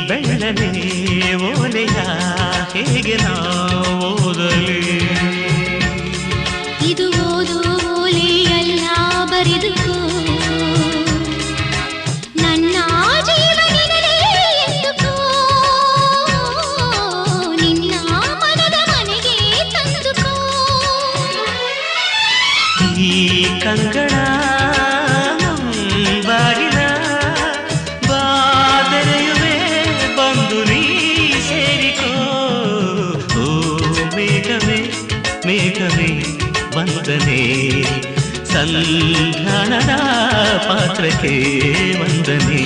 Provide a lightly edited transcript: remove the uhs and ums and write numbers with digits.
ಬೆಳ್ಳನೆ ಓಲೆಯ ಹೇಗೆ ನಾವು ಓದಲಿ ಇದು ಓದು ಓಲೆಯಲ್ಲ ಬರೆದುಕೋ ನನ್ನ ಜೀವನದಲ್ಲಿ ಎಂದುಕೋ ನಿನ್ನ ಮನದ ಮನೆಗೆ ತಂದುಕೋ ಈ ಕಂಗಳ ಬಾಗಿಲ ಬಾದರೆಯುವೆ ಬಂದು ನೀ ಸೇರಿಕೋ ಓ ಮೇಘವೇ ಮೇಘವೇ ವಂದನೆ ಸಂಧಾನದ ಪಾತ್ರಕ್ಕೆ ವಂದನೆ